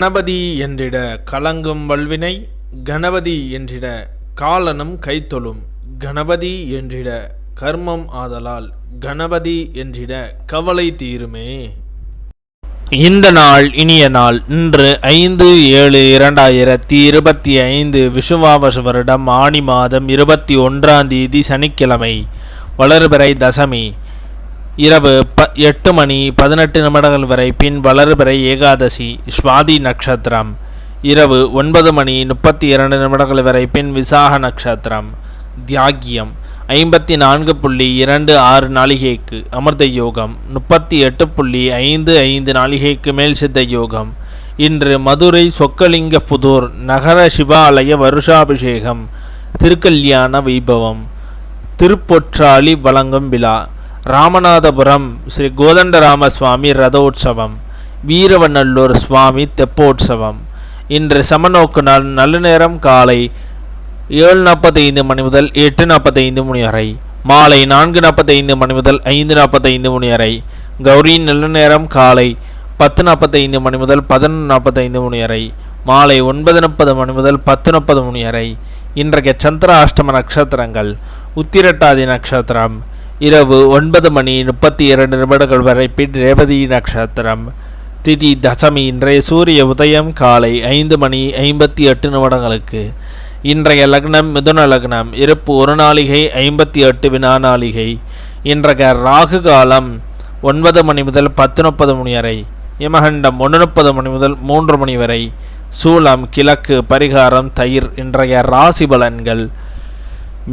கணபதி என்றிட கலங்கும் வல்வினை, கணபதி என்றிட காலனும் கைத்தொழும், கணபதி என்றிட கர்மம் ஆதலால், கணபதி என்றிட கவலை தீருமே. இந்த நாள் இனிய நாள். இன்று 5/7/2025 விஷுவாவசு வருடம் ஆணி மாதம் 21ஆம் தேதி சனிக்கிழமை. வளர்பிறை தசமி. இரவு 8:18 வரை. பின் வளர்பிறை ஏகாதசி. சுவாதி நட்சத்திரம். இரவு 9:32 வரை. பின் விசாக நட்சத்திரம். தியாகியம் 54.26 நாளிகைக்கு அமிர்த யோகம், 38.55 நாளிகைக்கு மேல் சித்த யோகம். இன்று மதுரை சொக்கலிங்கபுதூர் நகர சிவாலய வருஷாபிஷேகம், திருக்கல்யாண வைபவம், திருப்பொற்றாளி வழங்கும் விழா, ராமநாதபுரம் ஸ்ரீ கோதண்டராம சுவாமி ரதோற்சவம், வீரவநல்லூர் சுவாமி தெப்போற்சவம். இன்று சமநோக்கு நாள். நல்ல நேரம் காலை 7:45 மணி முதல் 8:45 மணி வரை. மாலை 4:45 மணி முதல் 5:45 மணி வரை. கௌரி நல்ல நேரம் காலை 10:45 மணி முதல் 11:45 மணி வரை. மாலை 9:30 மணி முதல் 10:30 மணி வரை. இன்றைய சந்திர அஷ்டம நட்சத்திரங்கள்: உத்திரட்டாதி நட்சத்திரம் இரவு 9:32 வரை. பின் ரேவதி நட்சத்திரம். திதி தசமி. இன்றைய சூரிய உதயம் காலை 5:58. இன்றைய லக்னம் மிதுன லக்னம். இருப்பு 1 நாளிகை 58 வினா நாளிகை. இன்றைய ராகு காலம் 9 மணி முதல் 10:30 மணி வரை. யமகண்டம் 1:30 மணி முதல் 3 மணி வரை. சூலம் கிழக்கு. பரிகாரம் தயிர். இன்றைய ராசி பலன்கள்: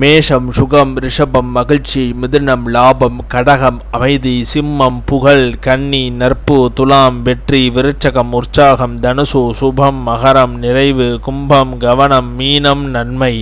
மேஷம் சுகம், ரிஷபம் மகிழ்ச்சி, மிதுனம் லாபம், கடகம் அமைதி, சிம்மம் புகழ், கன்னி நற்பு, துலாம் வெற்றி, விருச்சகம் உற்சாகம், தனுசு சுபம், மகரம் நிறைவு, கும்பம் கவனம், மீனம் நன்மை.